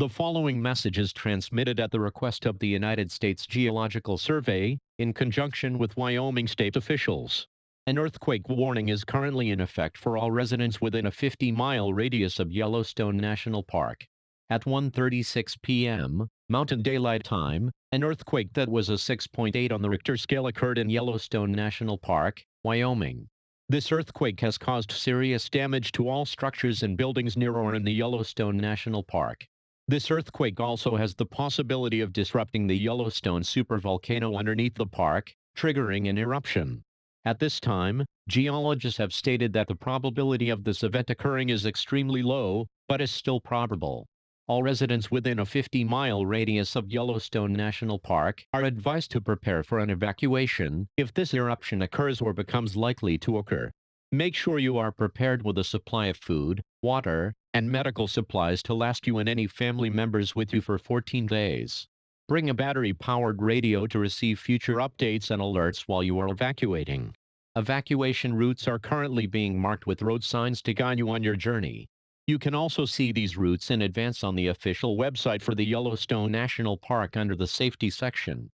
The following message is transmitted at the request of the United States Geological Survey, in conjunction with Wyoming state officials. An earthquake warning is currently in effect for all residents within a 50-mile radius of Yellowstone National Park. At 1:36 p.m. Mountain Daylight Time, an earthquake that was a 6.8 on the Richter scale occurred in Yellowstone National Park, Wyoming. This earthquake has caused serious damage to all structures and buildings near or in the Yellowstone National Park. This earthquake also has the possibility of disrupting the Yellowstone supervolcano underneath the park, triggering an eruption. At this time, geologists have stated that the probability of this event occurring is extremely low, but is still probable. All residents within a 50-mile radius of Yellowstone National Park are advised to prepare for an evacuation if this eruption occurs or becomes likely to occur. Make sure you are prepared with a supply of food, water, and medical supplies to last you and any family members with you for 14 days. Bring a battery-powered radio to receive future updates and alerts while you are evacuating. Evacuation routes are currently being marked with road signs to guide you on your journey. You can also see these routes in advance on the official website for the Yellowstone National Park under the Safety section.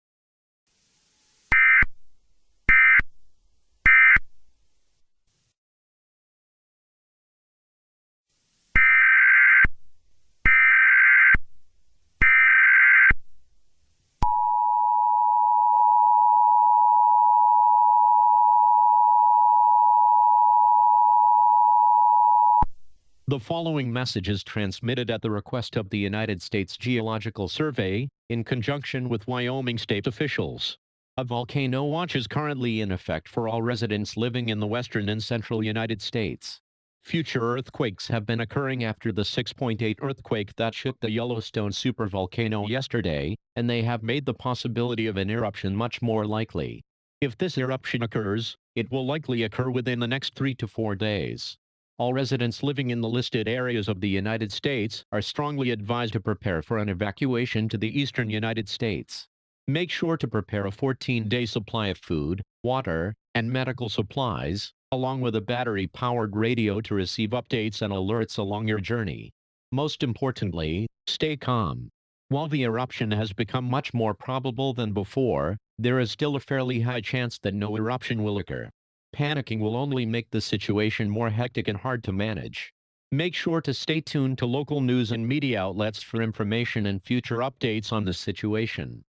The following message is transmitted at the request of the United States Geological Survey, in conjunction with Wyoming state officials. A volcano watch is currently in effect for all residents living in the western and central United States. Future earthquakes have been occurring after the 6.8 earthquake that shook the Yellowstone supervolcano yesterday, and they have made the possibility of an eruption much more likely. If this eruption occurs, it will likely occur within the next 3 to 4 days. All residents living in the listed areas of the United States are strongly advised to prepare for an evacuation to the eastern United States. Make sure to prepare a 14-day supply of food, water, and medical supplies, along with a battery-powered radio to receive updates and alerts along your journey. Most importantly, stay calm. While the eruption has become much more probable than before, there is still a fairly high chance that no eruption will occur. Panicking will only make the situation more hectic and hard to manage. Make sure to stay tuned to local news and media outlets for information and future updates on the situation.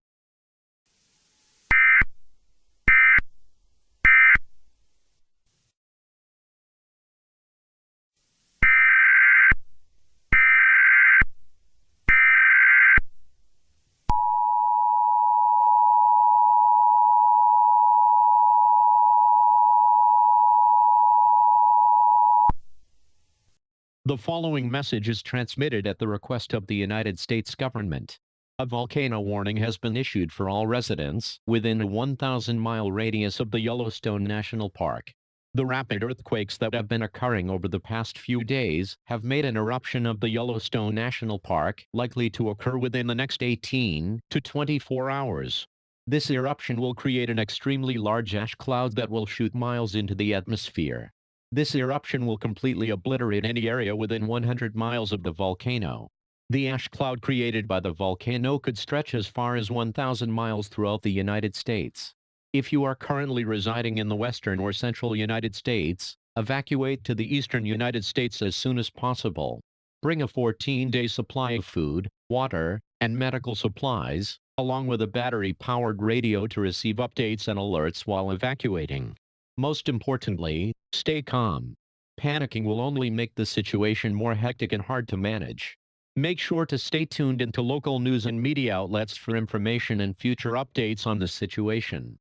The following message is transmitted at the request of the United States government. A volcano warning has been issued for all residents within a 1,000-mile radius of the Yellowstone National Park. The rapid earthquakes that have been occurring over the past few days have made an eruption of the Yellowstone National Park likely to occur within the next 18 to 24 hours. This eruption will create an extremely large ash cloud that will shoot miles into the atmosphere. This eruption will completely obliterate any area within 100 miles of the volcano. The ash cloud created by the volcano could stretch as far as 1,000 miles throughout the United States. If you are currently residing in the western or central United States, evacuate to the eastern United States as soon as possible. Bring a 14-day supply of food, water, and medical supplies, along with a battery-powered radio to receive updates and alerts while evacuating. Most importantly, stay calm. Panicking will only make the situation more hectic and hard to manage. Make sure to stay tuned into local news and media outlets for information and future updates on the situation.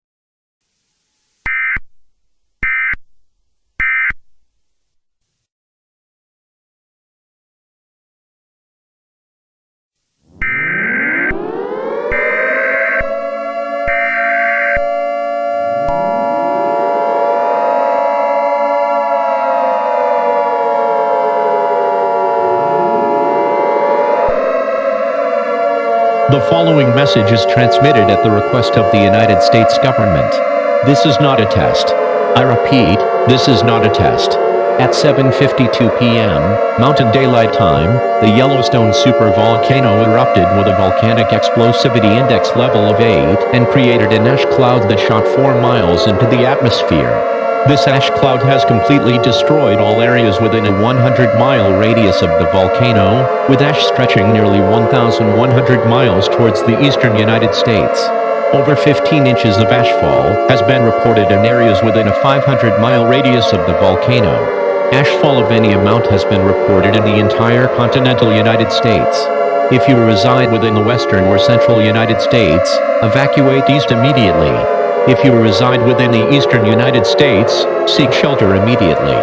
The following message is transmitted at the request of the United States government. This is not a test. I repeat, this is not a test. At 7:52 p.m. Mountain Daylight Time, the Yellowstone supervolcano erupted with a volcanic explosivity index level of 8 and created an ash cloud that shot 4 miles into the atmosphere. This ash cloud has completely destroyed all areas within a 100-mile radius of the volcano, with ash stretching nearly 1,100 miles towards the eastern United States. Over 15 inches of ashfall has been reported in areas within a 500-mile radius of the volcano. Ashfall of any amount has been reported in the entire continental United States. If you reside within the western or central United States, evacuate east immediately. If you reside within the eastern United States, seek shelter immediately.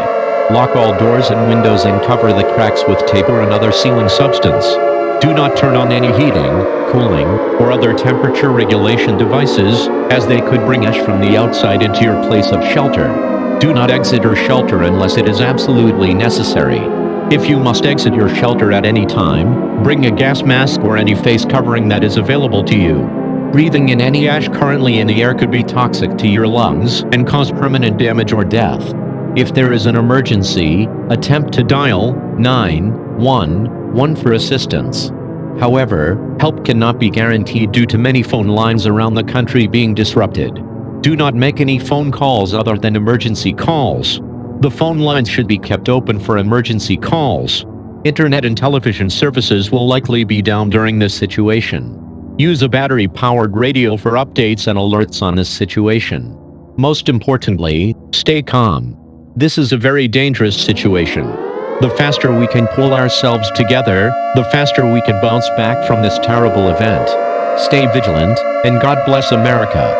Lock all doors and windows and cover the cracks with tape or another sealing substance. Do not turn on any heating, cooling, or other temperature regulation devices, as they could bring ash from the outside into your place of shelter. Do not exit or shelter unless it is absolutely necessary. If you must exit your shelter at any time, bring a gas mask or any face covering that is available to you. Breathing in any ash currently in the air could be toxic to your lungs and cause permanent damage or death. If there is an emergency, attempt to dial 911 for assistance. However, help cannot be guaranteed due to many phone lines around the country being disrupted. Do not make any phone calls other than emergency calls. The phone lines should be kept open for emergency calls. Internet and television services will likely be down during this situation. Use a battery-powered radio for updates and alerts on this situation. Most importantly, stay calm. This is a very dangerous situation. The faster we can pull ourselves together, the faster we can bounce back from this terrible event. Stay vigilant, and God bless America.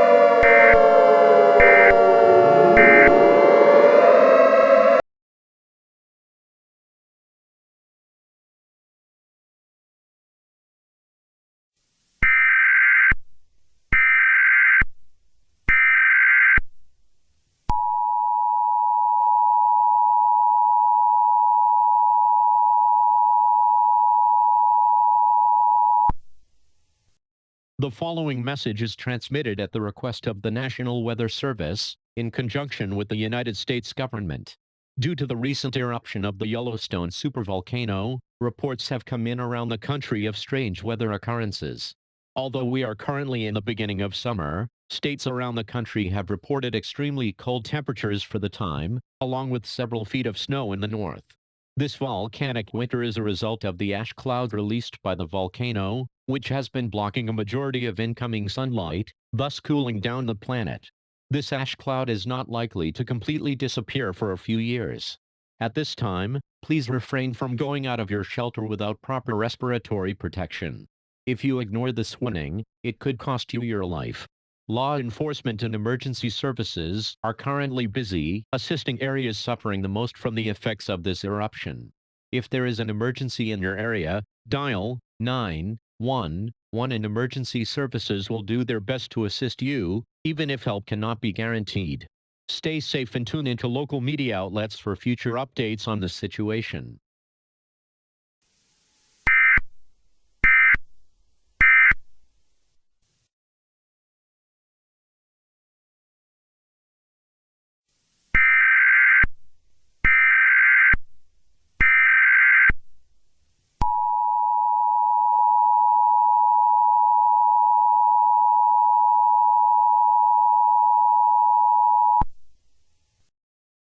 The following message is transmitted at the request of the National Weather Service, in conjunction with the United States government. Due to the recent eruption of the Yellowstone supervolcano, reports have come in around the country of strange weather occurrences. Although we are currently in the beginning of summer, states around the country have reported extremely cold temperatures for the time, along with several feet of snow in the north. This volcanic winter is a result of the ash cloud released by the volcano, which has been blocking a majority of incoming sunlight, thus cooling down the planet. This ash cloud is not likely to completely disappear for a few years. At this time, please refrain from going out of your shelter without proper respiratory protection. If you ignore this warning, it could cost you your life. Law enforcement and emergency services are currently busy assisting areas suffering the most from the effects of this eruption. If there is an emergency in your area, dial 911 and emergency services will do their best to assist you, even if help cannot be guaranteed. Stay safe and tune into local media outlets for future updates on the situation.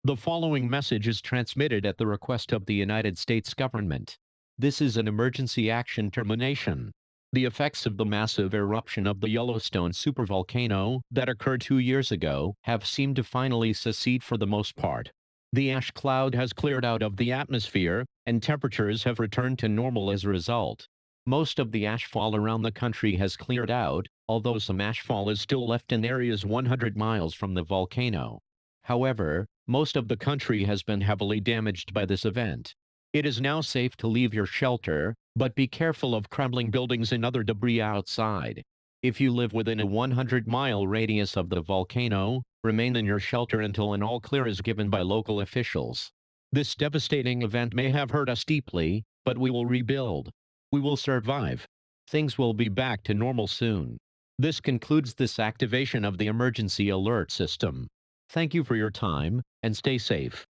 The following message is transmitted at the request of the United States government. This is an emergency action termination. The effects of the massive eruption of the Yellowstone supervolcano that occurred 2 years ago have seemed to finally secede for the most part. The ash cloud has cleared out of the atmosphere, and temperatures have returned to normal as a result. Most of the ashfall around the country has cleared out, although some ashfall is still left in areas 100 miles from the volcano. However, most of the country has been heavily damaged by this event. It is now safe to leave your shelter, but be careful of crumbling buildings and other debris outside. If you live within a 100-mile radius of the volcano, remain in your shelter until an all clear is given by local officials. This devastating event may have hurt us deeply, but we will rebuild. We will survive. Things will be back to normal soon. This concludes this activation of the emergency alert system. Thank you for your time, and stay safe.